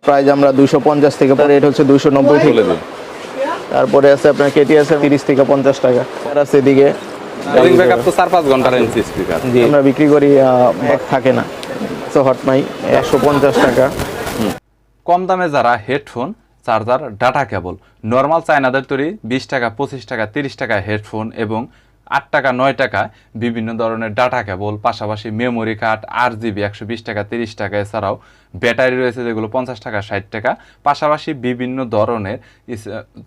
Price আমরা 250 থেকে, rate হচ্ছে 290 থেকে। তারপরে আছে আপনার কেটিএস 30 থেকে 50 টাকা। আর আছে এদিকে চার্জিং ব্যাকআপ তো 4-5 ঘন্টা রেঞ্জ স্পিকার। জি, আমরা বিক্রি করি ব্যাক থাকে না। সো হটমাই 150 টাকা। কম দামে যারা headphone, charger, data cable, normal চায়নাদের তৈরি 20 টাকা, 25 টাকা, 30 টাকা হেডফোন এবং 8 টাকা 9 টাকায় বিভিন্ন ধরনের ডাটা কেবল, পাশাপাশি মেমোরি কার্ড, RGB 120 টাকা 30 টাকা, এছাড়াও ব্যাটারি রয়েছে যেগুলো 50 টাকা 60 টাকা, পাশাপাশি বিভিন্ন ধরনের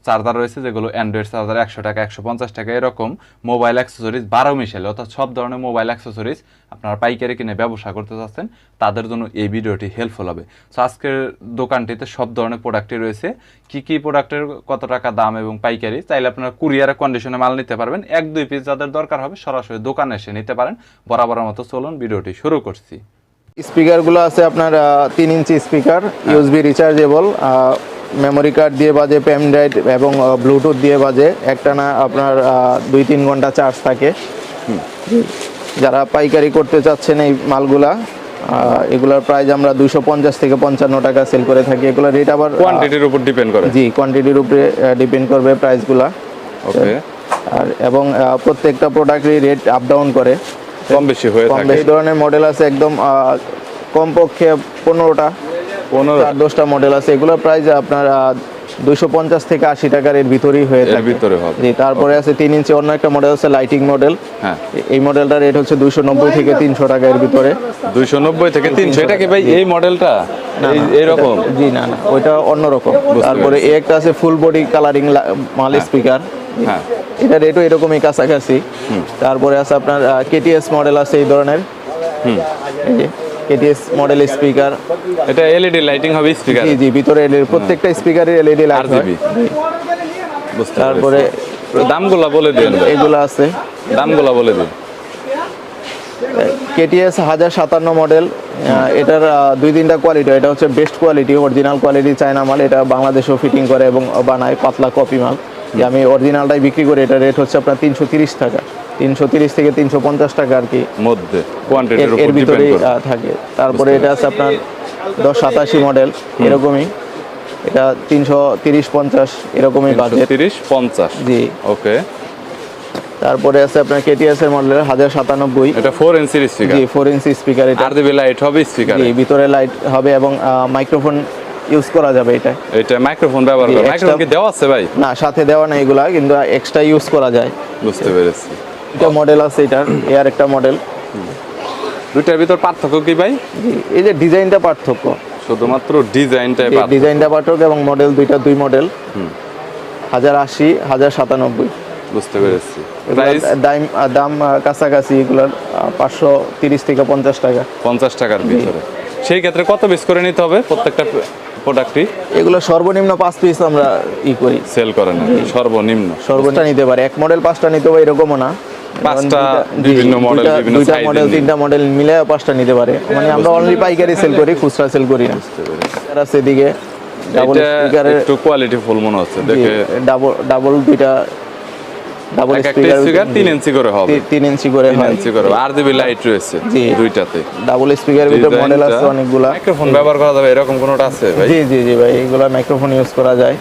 চার্জার রয়েছে যেগুলো অ্যান্ড্রয়েড চার্জার 100 টাকা 150 টাকা, এরকম মোবাইল অ্যাক্সেসরিজ 12 মিশালে, অর্থাৎ সব ধরনের মোবাইল অ্যাক্সেসরিজ আপনারা পাইকারি কিনে ব্যবসা করতে চাচ্ছেন তাদের জন্য এই ভিডিওটি হেল্পফুল হবে। সো আজকের দোকানটিতে সব ধরনের প্রোডাক্টই রয়েছে। কি প্রোডাক্টের কত টাকা দাম এবং পাইকারি, চাইলে আপনারা কুরিয়ারের কন্ডিশনে মাল নিতে পারবেন। 1-2 পিস যাদের দরকার হবে সরাসরি দোকানে এসে নিতে পারেন। বরাবরের মতো চলুন ভিডিওটি শুরু করছি। স্পিকারগুলো আছে আপনার 3 inch speaker, USB rechargeable, memory card দিয়ে বাজে, পেন ড্রাইভ এবং ব্লুটুথ দিয়ে বাজে। একটানা আপনার 2-3 ঘন্টা চার্জ থাকে। যারা পাইকারি করতে চাচ্ছেন এই মালগুলা, এগুলোর প্রাইস আমরা 250 থেকে 55 টাকা সেল করে থাকি। এগুলো রেট আবার কোয়ান্টিটির উপর ডিপেন্ড করে। জি, কোয়ান্টিটির উপরে ডিপেন্ড করবে প্রাইসগুলা। ওকে। আর এবং প্রত্যেকটা প্রোডাক্টের রেট আপ ডাউন করে, কম বেশি হয়ে থাকে। এই ধরনের মডেল আছে একদম কমপক্ষে 15টা 10টা মডেল আছে। এগুলোর প্রাইস আপনার 250 থেকে 80 টাকার এর ভিতরেই হয়ে থাকে। ভিতরে হবে। জি, তারপরে আছে 3 ইঞ্চি অন্য একটা মডেল আছে লাইটিং মডেল। হ্যাঁ, এই মডেলটার রেট হচ্ছে 290 থেকে 300 টাকা এর ভিতরে। 290 থেকে 300। এটা কি ভাই এই মডেলটা এইরকম? জি না, ওইটা অন্যরকম। তারপরে এই একটা আছে ফুল বডি কালারিং মাল স্পিকার। হ্যাঁ, এটা রেটও এরকমই কাছাকাছি। তারপরে আছে আপনার কেটিএস মডেল আছে এই ধরনের। KTS model speaker. এটা এলইডি লাইটিং হবে স্পিকার। জি, ভিতরে প্রত্যেকটা স্পিকারে এলইডি লাইট হবে। তারপরে দামগুলো বলে দিন। এগুলো আছে, দামগুলো বলে দিন। KTS 1057 model. এটার 2-3টা কোয়ালিটি। এটা হচ্ছে best quality, original quality China মাল। এটা বাংলাদেশেও ফিটিং করে এবং বানায়, পাতলা কপি মাল। যে আমি অরিজিনালটাই বিক্রি করি। এটা রেট হচ্ছে আপনার 330 টাকা, 330 থেকে 350 টাকা আর কি মধ্যে, কোয়ান্টিটির উপর এর ভিতরে ডিপেন্ড করে থাকে। তারপরে এটা আছে আপনার 1087 মডেল, এরকমই। এটা 330-50 এরকমই বাজেট। 330-50। জি, ওকে। তারপরে আছে আপনার কেটিএস এর মডেল 1097। এটা 4 ইঞ্চির স্পিকার। জি, 4 ইঞ্চি স্পিকার। এটা আরজিবি লাইট হবে স্পিকারে। জি, ভিতরে লাইট হবে এবং মাইক্রোফোন ইউজ করা যাবে। এটা মাইক্রোফোন ব্যবহার করে। মাইক্রোফোন কি দেওয়া আছে ভাই? না, সাথে দেওয়া না, এগুলা কিন্তু এক্সট্রা ইউজ করা যায়। বুঝতে পেরেছি। এটা মডেল আছে, এটার এর একটা মডেল। দুইটার ভিতর পার্থক্য কি ভাই? জি, এই যে ডিজাইনটা পার্থক্য, শুধুমাত্র ডিজাইনটাই পার্থক্য। ডিজাইনটা পার্থক্য এবং মডেল দুই মডেল। 1080, 1097। বুঝতে পেরেছি। দাম কাছাকাছি এগুলোর 530 থেকে 50 টাকা। 50 টাকার ভিতরে। সেই ক্ষেত্রে কত পিস করে নিতে হবে প্রত্যেকটা প্রোডাক্টই? এগুলো সর্বনিম্ন 5 পিস আমরা করি, সেল করেন। সর্বনিম্ন নিতে পারে। এক মডেল 5টা নিতে পারে এরকমও না। 5টা বিভিন্ন মডেল, বিভিন্ন সাইজ, 3টা মডেল মিলে 5টা নিতে পারে। মানে আমরা অনলি পাইকারি সেল করি, খুচরা সেল করি না। আর আছে এদিকে ডাবল স্পিকারের, একটু কোয়ালিটি ফুল মনে হচ্ছে দেখে। ডাবল দুইটা ডাবল স্পিকার 3 ইঞ্চি করে হবে। 3 ইঞ্চি করে হয়। 3 ইঞ্চি করে। আরজিবি লাইট রয়েছে দুইটাতে। ডাবল স্পিকারের ভিতরে মডেল আছে অনেকগুলা। মাইক্রোফোন ব্যবহার করা যাবে এরকম কোনটা আছে ভাই? জি ভাই, এগুলা মাইক্রোফোন ইউজ করা যায়।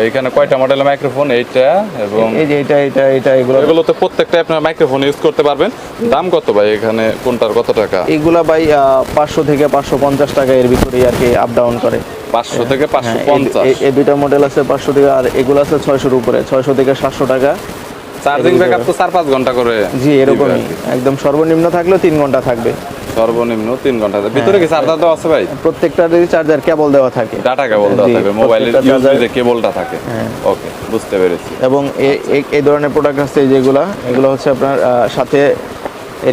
এইখানে কয়টা মডেলের মাইক্রোফোন? এইটা এবং এই যে এটা এগুলোতে প্রত্যেকটা আপনারা মাইক্রোফোন ইউজ করতে পারবেন। দাম কত ভাই এখানে কোনটার কত টাকা? এগুলা ভাই 500 থেকে 550 টাকা এর ভিতরে আর কি আপ ডাউন করে। 500 থেকে 550। এই দুইটা মডেল আছে 500 থেকে, আর এগুলো আছে 600 এর উপরে, 600 থেকে 700 টাকা। চার্জিং ব্যাকআপ তো 4-5 ঘন্টা করে। জি, এরকমই। একদম সর্বনিম্ন থাকলেও 3 ঘন্টা থাকবে। সর্বনিম্ন 3 ঘন্টা। ভিতরে কি চার্জার দেওয়া আছে ভাই? প্রত্যেকটারই চার্জার কেবল দেওয়া থাকে, ডাটা কেবল দেওয়া থাকে, মোবাইলের ইউএসবি যে কেবলটা থাকে। ওকে, বুঝতে পেরেছি। এবং এই ধরনের প্রোডাক্ট আছে এগুলো হচ্ছে আপনার সাথে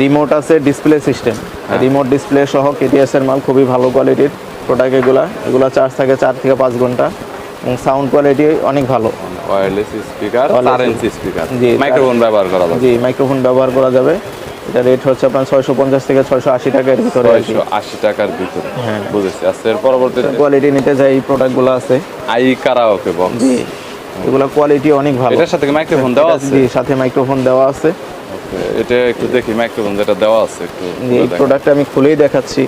রিমোট আছে, ডিসপ্লে সিস্টেম, রিমোট ডিসপ্লে সহ কেটিএস এর মাল। খুবই ভালো কোয়ালিটির প্রোডাক্ট এগুলো চার্জ থাকে 4 থেকে 5 ঘন্টা এবং সাউন্ড কোয়ালিটি অনেক ভালো। Wireless speaker, 4 inch speaker. জি, মাইক্রোফোন ব্যবহার করা যাবে। জি, মাইক্রোফোন ব্যবহার করা যাবে। এটা রেট হচ্ছে আপনার 650 থেকে 680 টাকার ভিতরে। 680 টাকার ভিতরে। বুঝেছি। আচ্ছা, এর পরবর্তীতে কোয়ালিটি নিতে চাই এই প্রোডাক্টগুলো আছে। I karaoke box. জি, এগুলো কোয়ালিটি অনেক ভালো। এটার সাথে মাইক্রোফোন দেওয়া আছে? জি, সাথে মাইক্রোফোন দেওয়া আছে। ওকে, এটা একটু দেখি মাইক্রোফোন যেটা দেওয়া আছে একটু। এই প্রোডাক্টটা আমি খুলেই দেখাচ্ছি।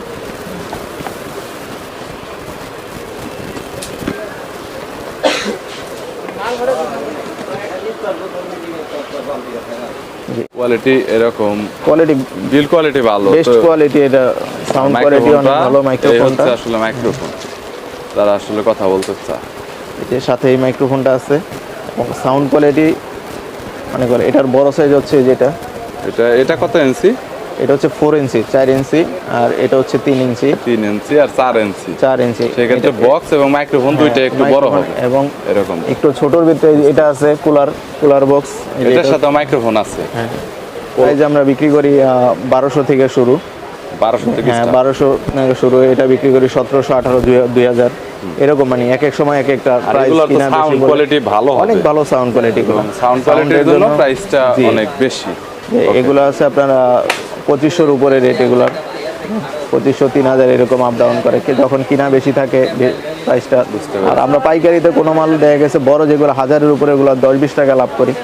কোয়ালিটি এরকম, কোয়ালিটি বিল কোয়ালিটি ভালো, বেস্ট কোয়ালিটি, এটা সাউন্ড কোয়ালিটি অনেক ভালো। এই মাইক্রোফোনটা হচ্ছে আসলে মাইক্রোফোন, তারা আসলে কথা বলতে চায়। এর সাথে এই মাইক্রোফোনটা আছে এবং সাউন্ড কোয়ালিটি মানে এটার বড় সাইজ হচ্ছে যেটা, এটা কত ইঞ্চি? এটা হচ্ছে 4 ইঞ্চি, 4 ইঞ্চি, আর এটা হচ্ছে 3 ইঞ্চি, 3 ইঞ্চি আর 4 ইঞ্চি। 4 ইঞ্চি। সেক্ষেত্রে বক্স এবং মাইক্রোফোন দুইটা একটু বড় হবে এবং এরকম। একটু ছোটর ভিতরে এটা আছে কুলার বক্স, এটার সাথে মাইক্রোফোন আছে। হ্যাঁ, প্রাইস আমরা বিক্রি করি 1200 থেকে শুরু। 1200 থেকে হ্যাঁ, start। 1200 থেকে শুরু। এটা বিক্রি করি 1700, 1800, 2000 এরকম, মানে এক এক সময় এক একটা আর প্রাইস এগুলোর তো কিনা সাউন্ড বেশি বলে। কোয়ালিটি ভালো হবে, অনেক ভালো সাউন্ড কোয়ালিটি গুলো। সাউন্ড কোয়ালিটির জন্য প্রাইসটা জি। অনেক বেশি। এগুলো আছে আপনার 2500-র উপরে রেট। এগুলার 2500, 3000 এরকম আপ ডাউন করে, যখন কিনা বেশি থাকে প্রাইসটা। আর আমরা পাইকারিতে কোনো মাল দেখা গেছে বড় যেগুলো 1000-এর উপরে, এগুলো 10-20 টাকা লাভ করি।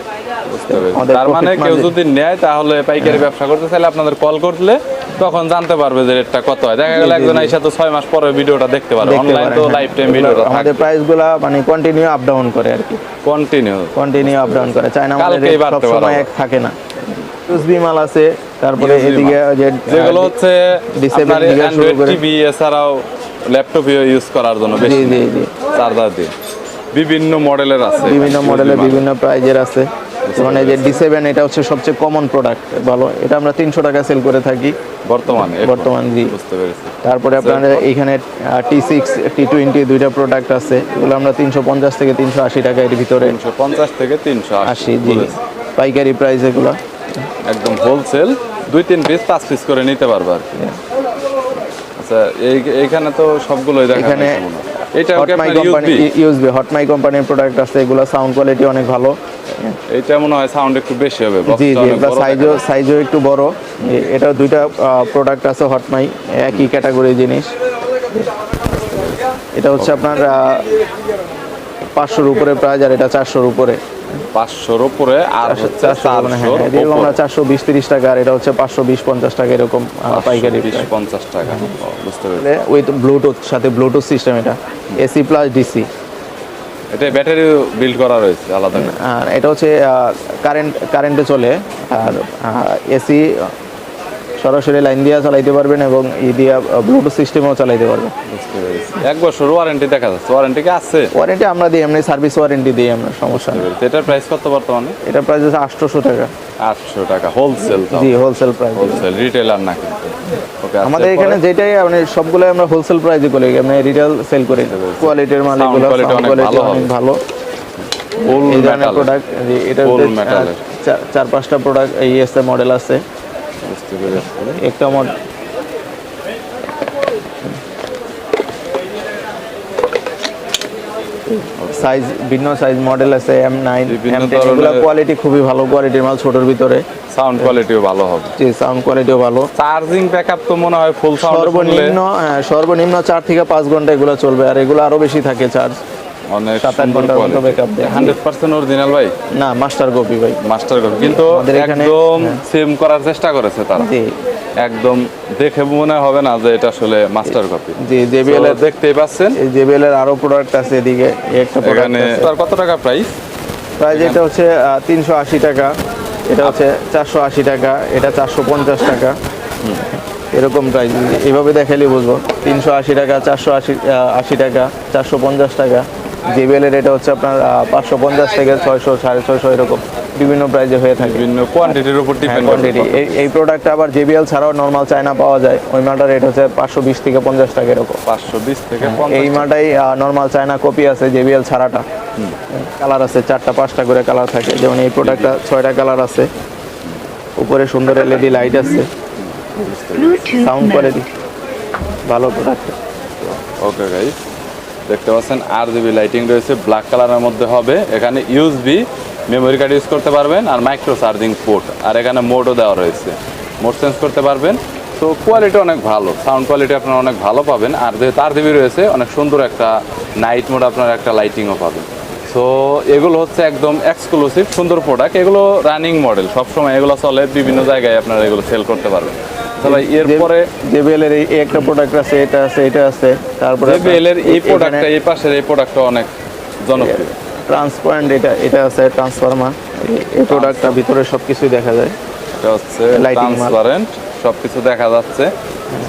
আমাদের তার মানে profit কেউ margin- যদি নেয় তাহলে পাইকারি ব্যবসা করতে চাইলে আপনাদের কল করলে তখন জানতে পারবে যে রেটটা কত হয়। দেখা গেল একজন আইসা তো 6 মাস পরে ভিডিওটা দেখতে পারবে, দেখতে অনলাইন পারেন, তো হ্যাঁ। লাইফ টাইম এগুলো ভিডিওটা আমাদের থাকবে প্রাইসগুলো মানে কন্টিনিউ আপ ডাউন করে আর কি, কন্টিনিউ। কন্টিনিউ আপ ডাউন করে। চায়না মালের কালকেই রেট বাড়তে সব সময় পারে। এক থাকে না। ইউএসবি মাল আছে, তারপরে USB এদিকে যে যেগুলো হচ্ছে D7 আপনার থেকে শুরু অ্যান্ড্রয়েড করে। টিভি এছাড়াও ল্যাপটপে ইউজ করার জন্য বেশি জি, জি। চার্জার দিয়ে বিভিন্ন মডেলের আছে, বিভিন্ন মডেলের USB মাল। বিভিন্ন প্রাইজের আছে। যেমন এই যে D7, এটা হচ্ছে সবচেয়ে কমন প্রোডাক্ট, ভালো। এটা আমরা 300 টাকা সেল করে থাকি বর্তমানে বর্তমান, জি। বুঝতে পেরেছি। তারপরে আপনার এখানে T6, T20 দুইটা প্রোডাক্ট আছে, এগুলো আমরা 350 থেকে 380 টাকা এর ভিতরে 350 থেকে 380 আসি, জি। পাইকারি প্রাইস এগুলো। একদম হোলসেল 2-3 পিস 5 পিস করে নিতে পারবে আর কি। আচ্ছা, এইখানে তো সবগুলোই দেখা এখানে এটাও কি হটমাই আপনার কোম্পানি, ইউএসবি? ইউএসবি হটমাই কোম্পানির প্রোডাক্ট আছে, এগুলো সাউন্ড কোয়ালিটি অনেক ভালো। এইটা মনে হয় সাউন্ড একটু বেশি হবে, জি, বক্সটা জি, অনেক এগুলো বড় দেখা সাইজও একটু বড়। এটা দুইটা প্রোডাক্ট আছে হটমাই, একই ক্যাটাগরি জিনিস। এটা হচ্ছে আপনার 500-র উপরে প্রাইস, আর এটা 400-র উপরে। 500-র উপরে আর হচ্ছে 400, হ্যাঁ, এরকম আমরা 420-30 টাকা, আর এটা হচ্ছে 520-50 টাকা এরকম পাইকারি প্রাইস। 50 টাকা। বুঝতে পেরেছি। উইথ ব্লুটুথ, সাথে ব্লুটুথ সিস্টেম, এটা এসি প্লাস ডিসি। এটা ব্যাটারি বিল্ড করা রয়েছে আলাদা করে। আর এটা হচ্ছে কারেন্টে চলে, আর এসি সরাসরি লাইন দিয়ে চালাইতে পারবেন এবং ই দিয়ে ব্লুটুথ সিস্টেমেও চালাইতে পারবেন। বুঝতে পেরেছি। 1 বছর ওয়ারেন্টি দেখা যাচ্ছে, ওয়ারেন্টি কি আছে? ওয়ারেন্টি আমরা দিই, এমনি সার্ভিস ওয়ারেন্টি দিই আমরা, সমস্যা নেই। এটার প্রাইস কত বর্তমানে? এটা প্রাইস হচ্ছে 800 টাকা। 800 টাকা হোলসেল। জি, হোলসেল প্রাইস। হোলসেল, রিটেলার না কিন্তু। ওকে, আমাদের এখানে যেটাই মানে সবগুলো আমরা হোলসেল প্রাইসে করি, আমরা রিটেল সেল করি। কোয়ালিটির মাল Sound এগুলো, quality সাউন্ড অনেক কোয়ালিটি ভালো অনেক হবে। ভালো। ফুল এই ধরনের মেটাল প্রোডাক্ট, এটা ফুল মেটালের। 4-5টা প্রোডাক্ট এই এসে মডেল আছে। বুঝতে পেরেছি। একটা সাইজ, ভিন্ন সাইজ মডেল আছে, M9, বিভিন্ন M10, ধরনের- এগুলো কোয়ালিটি খুবই ভালো, কোয়ালিটির মাল ছোটর ভিতরে। সাউন্ড কোয়ালিটিও ভালো হবে। জি, সাউন্ড কোয়ালিটিও ভালো। চার্জিং ব্যাকআপ তো মনে হয় ফুল সাউন্ড সর্বনিম্ন 4 থেকে 5 ঘন্টা এগুলো চলবে, আর এগুলো আরো বেশি থাকে চার্জ। অনেক 7-8 সুন্দর ঘন্টার মতো ব্যাকআপ দেয়। 100% অরিজিনাল ভাই, না, মাস্টার কপি ভাই। মাস্টার কপি, কিন্তু আমাদের এখানে- একদম সেম করার চেষ্টা করেছে তারা। জি, একদম দেখে মনে হবে না যে এটা আসলে মাস্টার কপি। জি, JBL এর দেখতেই পাচ্ছেন এই JBL এর আরো প্রোডাক্ট আছে এদিকে, এই একটা প্রোডাক্ট এখানে। আছে। তার কত টাকা প্রাইস? প্রাইস এটা হচ্ছে 380 টাকা, এটা হচ্ছে 480 টাকা, এটা 450 টাকা, এরকম প্রাইস। এভাবে দেখালেই বুঝবো। 380 টাকা, 480 টাকা, 450 টাকা। JBL এর এটা হচ্ছে আপনার 550 থেকে 600, 650 এরকম বিভিন্ন প্রাইজে হয়ে থাকে। বিভিন্ন কোয়ান্টিটির উপর ডিপেন্ড করে। কোয়ান্টিটি। এই প্রোডাক্টটা আবার JBL ছাড়াও নর্মাল চায়না পাওয়া যায়, ওই মালটার রেট হচ্ছে 520 থেকে 50 টাকা এরকম। 520 থেকে এই 50। মালটাই নর্মাল চায়না কপি আছে, JBL ছাড়াটা। কালার আছে 4টা-5টা করে কালার থাকে, যেমন এই প্রোডাক্টটা 6টা কালার আছে। উপরে সুন্দর LED লাইট আছে, সাউন্ড কোয়ালিটি ভালো প্রোডাক্ট। ওকে গাইস, দেখতে পাচ্ছেন RGB লাইটিং রয়েছে, ব্ল্যাক কালারের মধ্যে হবে। এখানে USB মেমোরি কার্ড ইউজ করতে পারবেন, আর মাইক্রো চার্জিং পোর্ট, আর এখানে মোডও দেওয়া রয়েছে, মোড চেঞ্জ করতে পারবেন। তো কোয়ালিটি অনেক ভালো, সাউন্ড কোয়ালিটি আপনারা অনেক ভালো পাবেন। আর যেহেতু RGB রয়েছে, অনেক সুন্দর একটা নাইট মোড, আপনারা একটা লাইটিংও পাবেন। সো এগুলো হচ্ছে একদম এক্সক্লুসিভ সুন্দর প্রোডাক্ট, এগুলো রানিং মডেল, সবসময় এগুলো চলে, বিভিন্ন জায়গায় আপনারা এগুলো সেল করতে পারবেন। তো ভাই এরপরে JBL এর এই একটা প্রোডাক্ট আছে, এটা আছে, এটা আছে। তারপরে JBL এর এই প্রোডাক্টটা, এই পাশের এই প্রোডাক্টটা অনেক জনপ্রিয়। ট্রান্সপারেন্ট, এটা আছে ট্রান্সফরমার। এই প্রোডাক্টটা ভিতরে সবকিছুই দেখা যায়। এটা হচ্ছে Lighting মাল। ট্রান্সপারেন্ট, সবকিছু দেখা যাচ্ছে।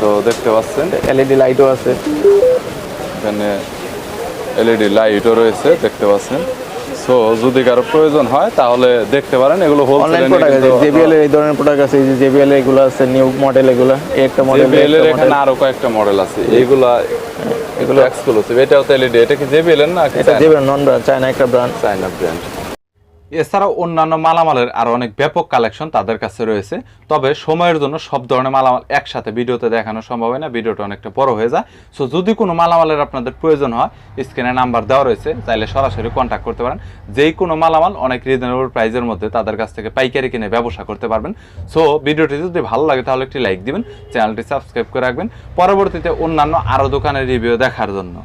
তো দেখতে পাচ্ছেন এলইডি লাইটও আছে। এখানে এলইডি লাইটও রয়েছে, দেখতে পাচ্ছেন। সো যদি কারো প্রয়োজন হয় তাহলে দেখতে পারেন, এগুলো অনলাইন হোলসেলে প্রোডাক্ট আছে, জেবিএল এর এই ধরনের প্রোডাক্ট আছে, এই যে জেবিএল এগুলো আছে নিউ মডেল, এগুলো এই একটা মডেল, জেবিএল এর এখানে আরো কয়েকটা মডেল আছে, এইগুলা এগুলো এক্সক্লুসিভ। এটাও তো এলইডি, এটা কি জেবিএল এর না এটা জেবিএল নন ব্র্যান্ড, চায়না একটা ব্র্যান্ড। China brand. এছাড়াও অন্যান্য মালামালের আরো অনেক ব্যাপক কালেকশন তাদের কাছে রয়েছে, তবে সময়ের জন্য সব ধরনের মালামাল একসাথে ভিডিওতে দেখানো সম্ভব হয় না, ভিডিওটা অনেকটা বড় হয়ে যায়। সো যদি কোনো মালামালের আপনাদের প্রয়োজন হয়, স্ক্রিনে নাম্বার দেওয়া রয়েছে, চাইলে সরাসরি কন্ট্যাক্ট করতে পারেন। যেই কোনো মালামাল অনেক রিজনেবল প্রাইসের মধ্যে তাদের কাছ থেকে পাইকারি কিনে ব্যবসা করতে পারবেন। সো ভিডিওটি যদি ভালো লাগে তাহলে একটি লাইক দিবেন, চ্যানেলটি সাবস্ক্রাইব করে রাখবেন পরবর্তীতে অন্যান্য আরো দোকানের রিভিউ দেখার জন্য।